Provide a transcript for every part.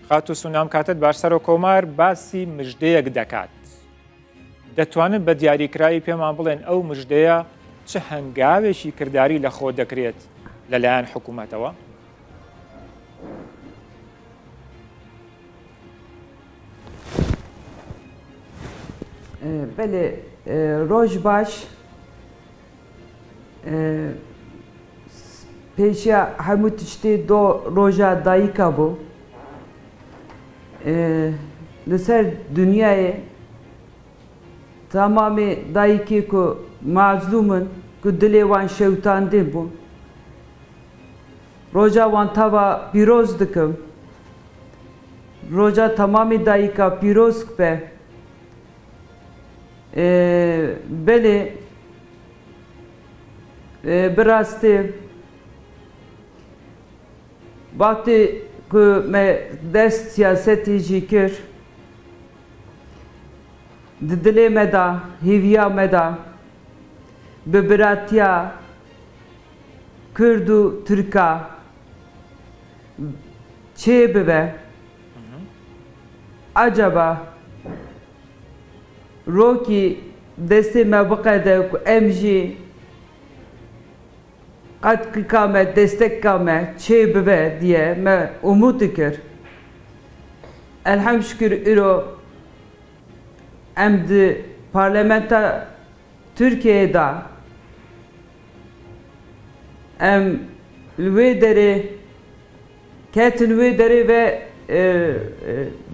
خاتو سونام کاتت بارسەر و کۆمار باسی مژدەیەک دەکات. دەتوانن بە دیاریکراوی پێمان بڵێن ئەو مژدەیە چه هەنگاوێکی کردداری لە خۆ دەکرێت لەلایەن حکوومەتەوە؟ بله روز باش پیشیا همو تشتی دو روزا دایکا بو لسر dünyayı tamamı dayıki ku mazlumun ku dilevan şevtandı bu roja van tava piroz dikim roja tamamı dayıka piroz be beli birasti vakti ku me dest siyaseti jikir dile meda hivya meda bibiratiya Kürdu Türka çebive acaba roki desti me baqede ku emji qad kame destek kame çebive diye me umut dikir elham şükür iro emdi parlamenta Türkiye'de em lideri ketin lideri ve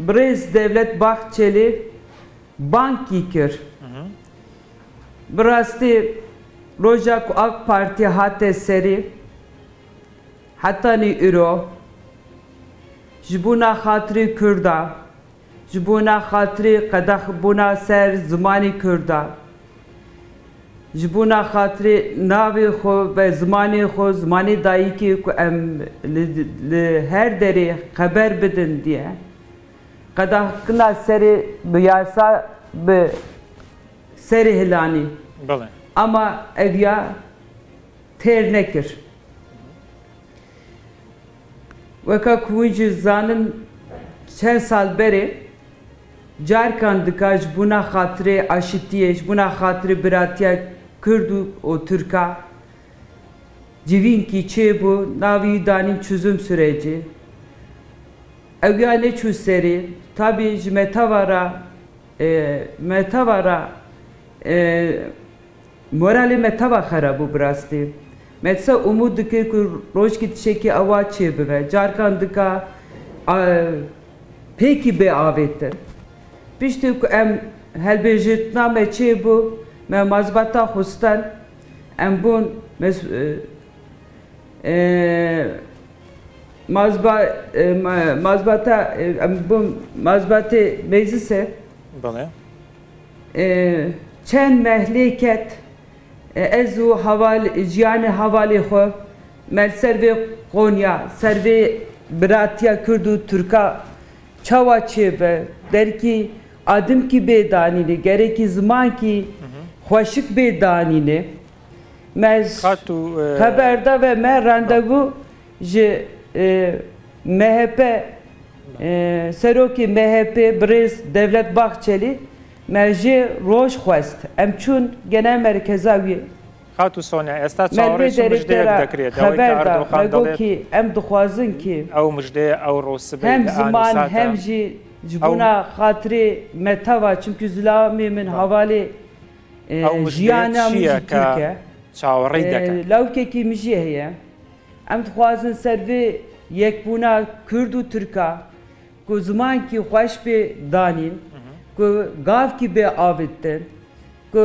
Brez Devlet Bahçeli bank yıkır. Burası Rojak AK Parti hatta seri hatta ni iro jibuna hatri Kürda jibuna hatri qadah buna ser zamani Kürda jibuna hatri navi xo ve zamani xo zamani dayiki ku em her deri haber bidin diye qadah kına seri biyasa be seri hilani ama evya ternekir vaka kuvuncu zanın çen sal beri carkan dikaj buna hatri aşitiye buna hatri biratiye Kürdu o Türka civinki çebu navi danim çözüm süreci evya ne çözseri tabi metavara morali metava xarabu brasti metsa umud dikir ku roj ki tişeki ava çebive carkan dika peki be avettir pişti ku em helbejitna me çebu me mazbata xustan em bun mazbata em bun mazbate meclise çen mehleket ezu havali ciyane havali xo mel serve Konya serve biratiya Kürdu Türka çava çebe derki adım ki bedanini gereki zaman ki hoşik bedanini mez haberde ve me randevu je MHP seroki MHP Brez Devlet Bahçeli merji roj xwest em çun genel merkezawi خاتو سونیا ئێستا چاوەڕێی مژدەیەک دەکرێت ئەوەی ki em dixwazin ki ئەو مژدەیە ئەو ڕۆسبەی hem ziman hem jî ji bûna xatirê me teva çimkî zilamê min havalê jiyana min jî Türk e çaوەڕێی دەکات lawkekî min jî heye em dixwazin ser vê yekbûna Kürd û Türka ku zimankî xweş pê danîn ku gavkî bê avittin ku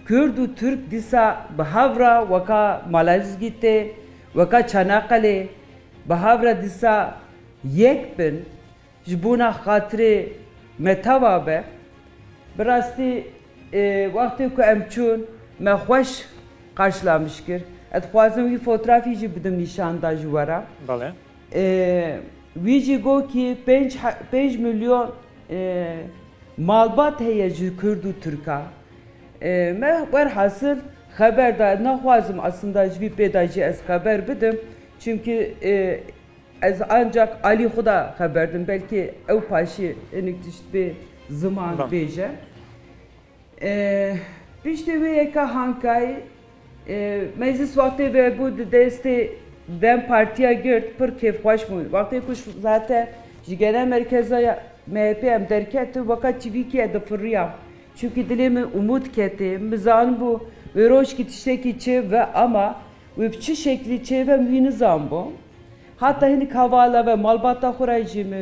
Kürd û Türk dîsa bi havra weka Malazgîtê weka Çanaqqalê bi havra dîsa yek bin ji bûna xatirê me teva be bi rastî wextê ku em çûn me xweş qarşılamış kir ez dixwazim wî fotoğrafî jî bidim nîşanda ji were wî jî got ki 5 milyon malbat heye ji Kürd û Türka me werhasıl xeber da naxwazim aslında ji vî pêda jî ez xeber bidim çünkü Ez ancak Ali Xuda haberdim. Belki ev paşi enikdişt bir zaman beje. Pişti ve yeka hankay meclis vakti ve bu deste dem partiye girt pır keyf hoş mu? Vakti kuş zaten genel merkeze MHP em derketi vakat çivikiye de fırriyam. Çünkü dilimi umut keti, mizan bu ve roş gitişteki çe ve ama ve çi şekli çe ve mühini bu. Hatta hani kavala ve malbata kuraycımı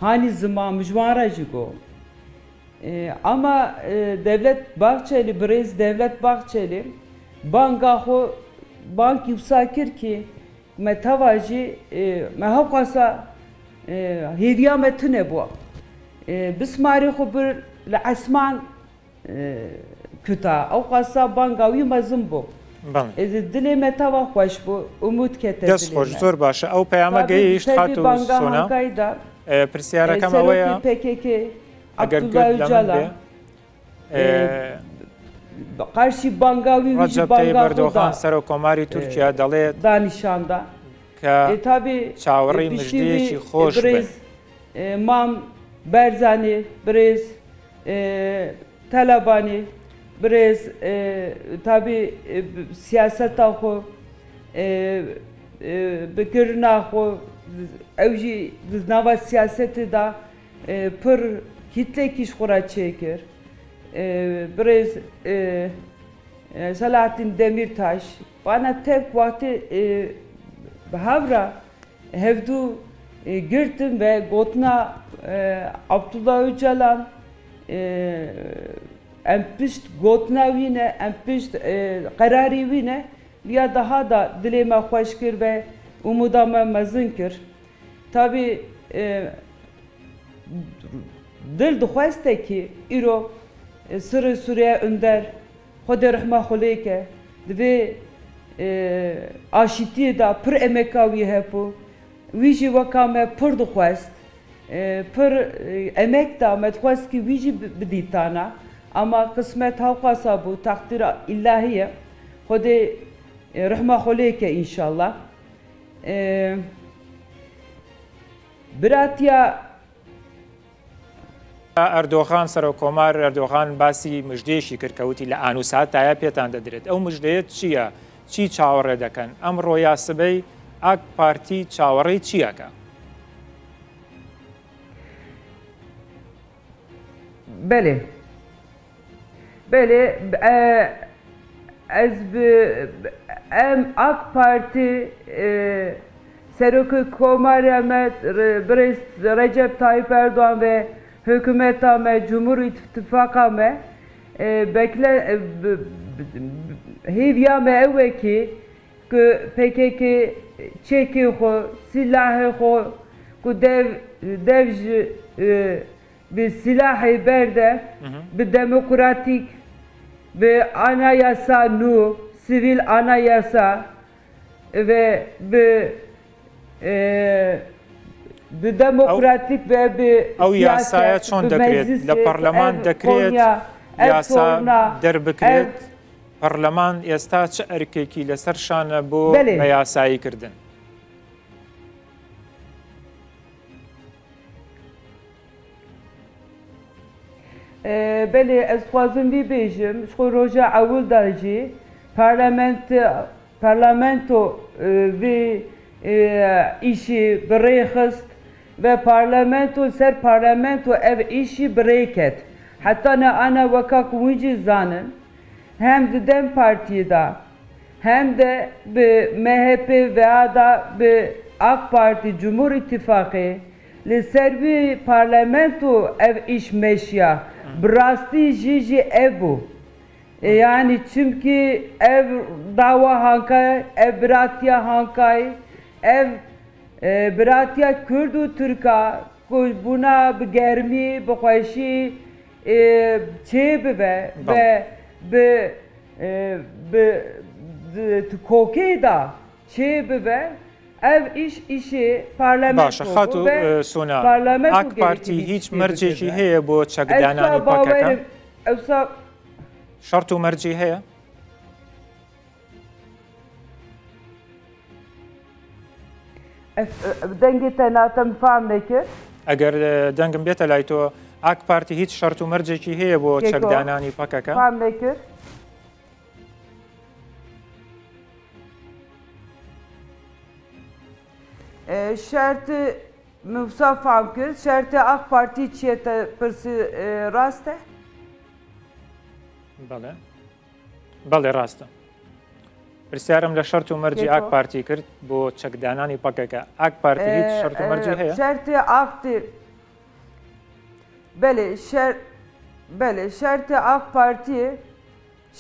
hani zaman mücvaracı go. Ama Devlet Bahçeli, Brez Devlet Bahçeli bank yüksakir ki metavacı mehakasa هيفيا متنه بوا بسماري خبر لعسمان كتا او قصا بانغاوي مزم بو از دلی متوا خوش بو امید کته دست خوش زور باشه او پیامه گیشت خاطو سونا پرسیاره کم اویا اگر گد لمن karşı bangavi Recep Tayyip Erdoğan Serokkomari Türkiye dalı danışanda tabi çağrı müjdeci hoş be. Mam Berzani, Brez Talabani, Brez tabi siyaset akı bekirna akı evji nava siyaseti da pır kitle kiş kura çekir. Brez Selahattin Demirtaş bana tek vakti Havra hevdu girdim ve gotna Abdullah Öcalan empişt gotna vine empişt kararı vine ya daha da dileme hoşkir ve umudama mazinkir. Tabi dil duhaste ki iro sırı süreye önder Xwedê rehma xulêke divê aşîtiyê da pir emeka wî hebû wî jî weka me pir dixwest pir emek da me dixwest kî wî jî bidîtana ama qismet hewqasa bû taqdîra îlahî ye Xwedê rehma xulêke înşallah biratiya Erdoğan Serokkomar Erdoğan باسی مژدەیەکی کردکەوتی لە ئانووساتایە پێتان دەدرێت ئەو مژدەیەت چییە؟ چی چاوەڕێ دەکەن؟ ئەمڕۆ یاسبەی ئاک پارتی چاوەڕێی چیەکە؟ بله بله ez em AK Parti Serokkomar Recep Tayyip Erdoğan ve hükümetame, Cumhur İttifakame bekle hivya me evveki ki PKK çeki ho silahı ho ku devj bir silahı berde bir demokratik bir anayasa nu sivil anayasa ve bir demokratik ve bir siyaset bir meclis le parlaman dekret yasa derbikret parlaman yasta çi erkekî li ser şane bu me yasayî kirdin Belê ez xwazim vî bêjim ji xwe roja ewil da jî parlamento vê îşî birê xist ve parlamento ser parlamento ev işi birêket hatta ne ana weka ku wî jî zanin hem di Dem Partiye da hem de bi MHP veya da bi AK Parti Cumhur İttifakı li ser vî parlamento ev iş meşya bi rastî jî ev bû yani çünkü ev dava hankay ev biratiya hankay ev براتیا کرد و ترکا بنا به گرمی به خوشی چه به کوکی دا چه ev işi parlamento باشه خاتو سونا AK Parti hiç merceci heye bu çakdanani pakaka şartu merci heye دەنگی تەناتەم فام نەکرد ئەگەر دەنگم بێتە لای تۆ ئاک پارتی هیچ شەرت و مەرجێکی هەیە بۆ چەکدانانی پەکەکە فام نەکرد شەرتی موسا فام کرد شەرتی ئاک پارتی چیەتە پرسی ڕاستە؟ بەڵێ بەڵێ ڕاستە پرسیارم لە شەرت و مەرجی ئاک پارتی کرد بۆ چەکدانانی پەکەکە ئاک پارتی هیچ شەرت و مەرجی هەیە؟ شەرتی ئاکتی بەێ شەرتی ئاک پارتی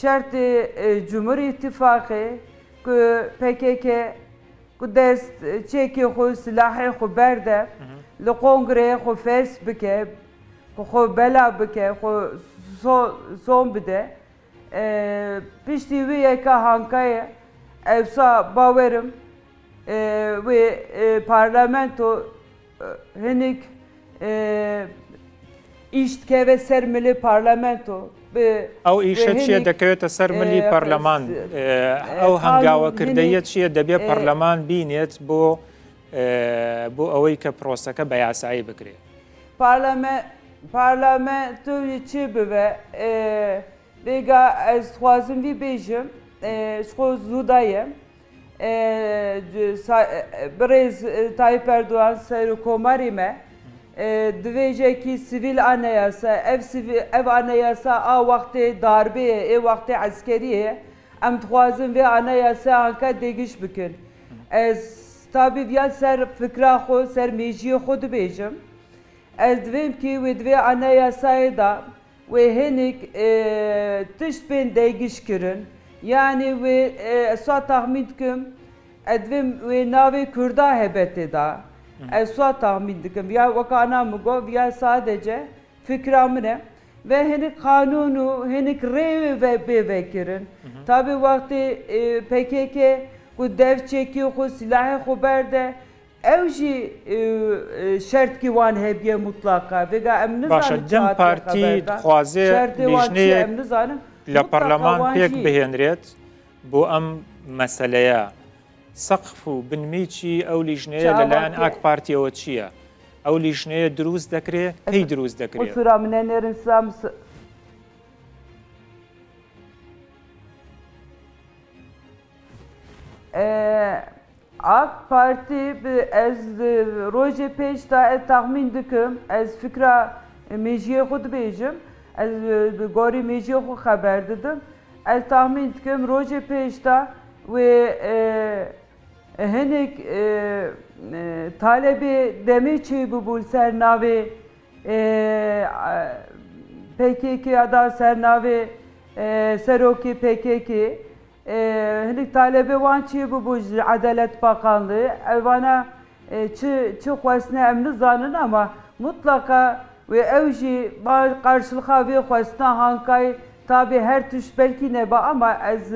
شەرتی جمهوری ئیتیفاقی PKK ku dest çekê xwe silahê xwe berde li kongreyê xwe fes bike ku xwe bela bike xwe son bide piştî wî yeka hankayê evsa bawerim wê parlamento hinek îş dikeve ser milî parlamento ئەو ئیشە چیە دەکەوێتە سەر ملی پەرلەمان ئەو هەنگاوەکردەیە چییە دەبێت پەرلەمان بینێت بۆ ئەوەی کە پرۆسەکە بە یاسایی بکرێت پارلەمەنتۆی چی ببێ بێگا ez dixwazim vî bêjim xwe zûdayê birêz Tayyip Erdoğan serokkomarî me divêjekî sivîl anayasa ev anayasa a wextê darbeyê ê wextê eskeriyê em dixwazin vê anayasa anka dêgiş bikin ez tabî viya ser fikra xwe ser mêjiyê xwe dibêjim ez divêm kî wê divê anayasayê da wê hinek tişt bên dêgiş kirin yanî wê swa taxmîn dikim ez divêm wê navê Kurda hebetê da ez swa tahmin dikim ya weka ana min got ya sadece fikra min e ve hinek kanûn û hinek rêwê ve bê vekirin tabî wextê PKK ku dev çekî xwe silahê xwe berde ew jî şertkî wan hebiye mutlaka vêga em nizanin dem partî dixwaze lîjneyek li parleman pêk bihênrêt بۆ ئەم مەسەلەیە سەقف و بنمیکی ئەو لیژنەیە لەلایەن ئاک پارتیەوە چییە؟ ئەو لیژنەیە دروست دەکرێت کەی دروست دەکرێت؟ ئاک پارتی ez rojê pêş da ez taxmîn dikim ez fikra mêjiyê xwe dibêjim ez bi gorî mêjiyê xwe xeber didim ez taxmîn dikim rojê pêş da wê hinek talebê demê çêbûbû ser navê PKK ya da ser navê serokê PKK hinek talebê wan çêbûbû ji Edalet Bakanlığı evana çi xwestine em nizanin ama mutlaka wê ew jî qarşılığa vê xwestina hankayê tabî her tişt belkî neba ama ez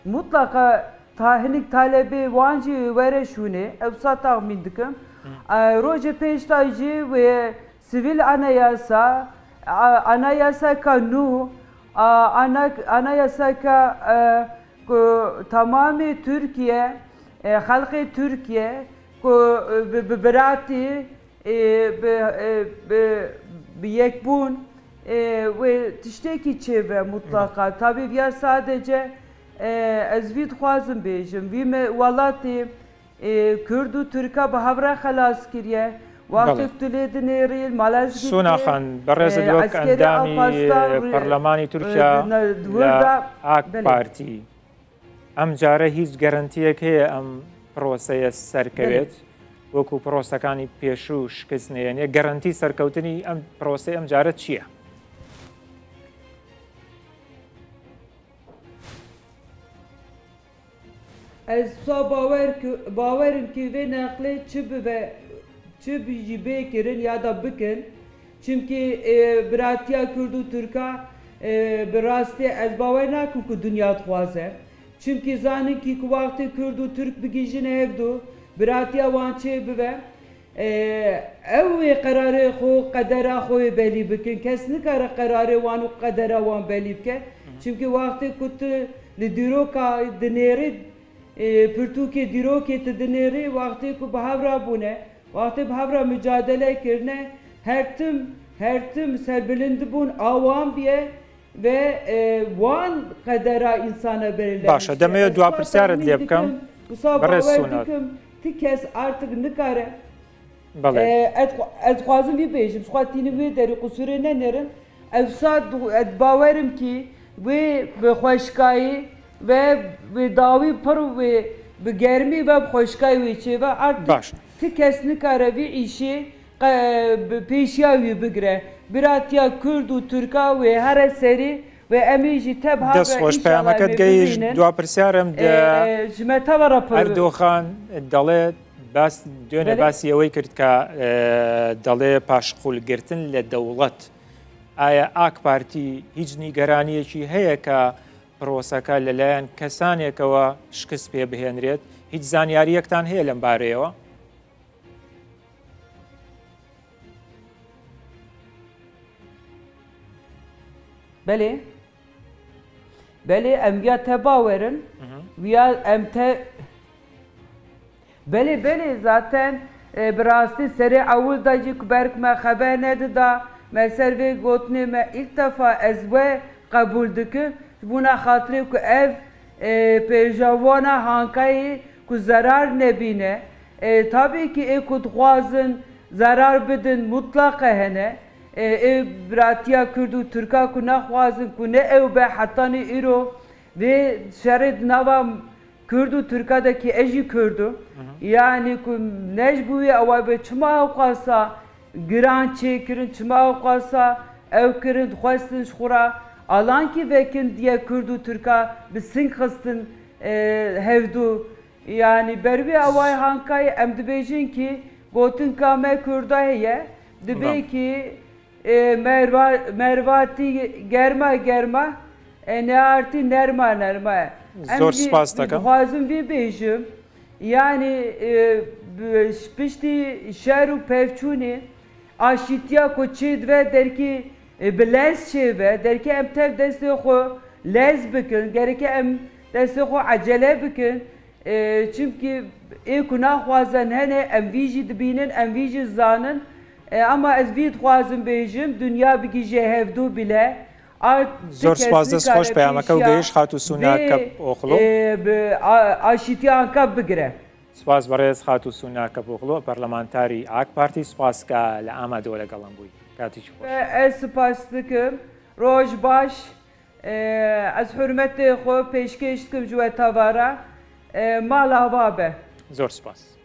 mutlaka hinek talebê wan jî were şûnê ew sa taxmîn dikim rojê pêş da jî wê sivîl anayasaka nû anayasaka ku tamamê Türkiye xelkê Türkiye ku bi biratî bi yekbûn wê tiştekî çêbe mutlaka tabî ya sadece ez vî dixwazim bêjim vî me welatê Kurd û Tirka bi hevra xelas kiriye wextê tu lê dinêrî malezgî Sûnaxan berêza dîwek endamî Parlemanî Tirkiya li AK Partî ئەم جارە هیچ گەرنتیەک هەیە ئەم پرۆسەیە سەرکەوێت وەکو پرۆسەکانی پێشوو شکست نێنێ گەرنتی سەرکەوتنی ئەم پرۆسەی ئەم جارە چییە؟ Ez bawerim ki vê neqlê çi jî bêkirin ya da bikin çimkî biratiya Kurd û Tirka bi rastî ez bawer nakim ku dunya dixwaze çimkî zanin ki ku wextê Kurd û Türk bigîjin hevdû biratiya wan çê bibe ew wê qerarê xwe qedera xwe belî bikin kes nikare qerarê wan û qedera wan belî bike çimkî wextê ku tu li dîroka dinêrî پرتوکی دیروکی تدنیری وقتی که به هفرا بونه وقتی به هفرا mücadele کرنه her tüm serbülündü bun avam biye ve van kadara insana belirlenmiş. Başa demeye dua persiyaret liyebkam. Barres tikes artık nikare. Ez xwazim vî bêjim, xwatînî wê derî qusurê ne nerin. Ez bawerim ki wê bi xweşkayî ve bi dawî pir wê bi germî ve bi xweşkayî wê çêve artık ti kes nikare vî îşê pêşiya wî bigire. Biratiya Kurd û Türka wê here serî ve em ê jî teb habe destxweş peyameket gehîj dua pirsiyarem de ji me tevera pir Erdoğan dalê bas dönê basî ewê kir ka dalê paşqulgirtin li dewlet aya AK Partî hiç nîgeraniyekî heye ka proseka li layan kesanekewa şikist pê bihênrêt hiç zanyariyektan heye lem barêyewa Belê em ya te bawerin ya em te belê zaten bi rastî serê ewil da jî ku berk me xeber nedida me ser vê gotinê me ilk defa ez wê qebûl dikim bûna xatirê ku ev pêjavana hankayê ku zerar nebîne tabii ki ku dixwazin zerar bidin mutlaqe hene براتیا کرد و ترکا کو نخوازن کو نه او به حتانی ایرو و شرط نوا کرد و ترکا da ki eji kurdu yani ku necbuye avay be çma qasa gran çekirin çma qasa ev kirin xwestin şura alan ki vekin diye kurdu türka bisin xistin hevdu yani berbi avay hankay em dibejin ki gotin kame kurda heye dibe ki mervati germa ne artı nerma zor spas takım xwazim vê bêjim yani piştî şer û pevçûnê aşîtiya ku çê dibe derkî bi lez çêve derkî em tev destê xwe lez bikin gereke em destê xwe acele bikin çünkü ku naxwazin hene em vî jî dibînin em vî jî zanin ama ez vî dixwazim bêjim dünya bigîje hevdû bile zor spas destxweş peyameke û gehîj xatu sûnakep oxlo aşîtiyan bigire spas berêz xatu sûnakep oxlo parlamentarî AK Partî spas ka li Amedê legelan bûyî katî jî xweş ez spas dikim roj baş ez hürmetê xwe pêşkêş dikim ji we tevara mala hava be zor spas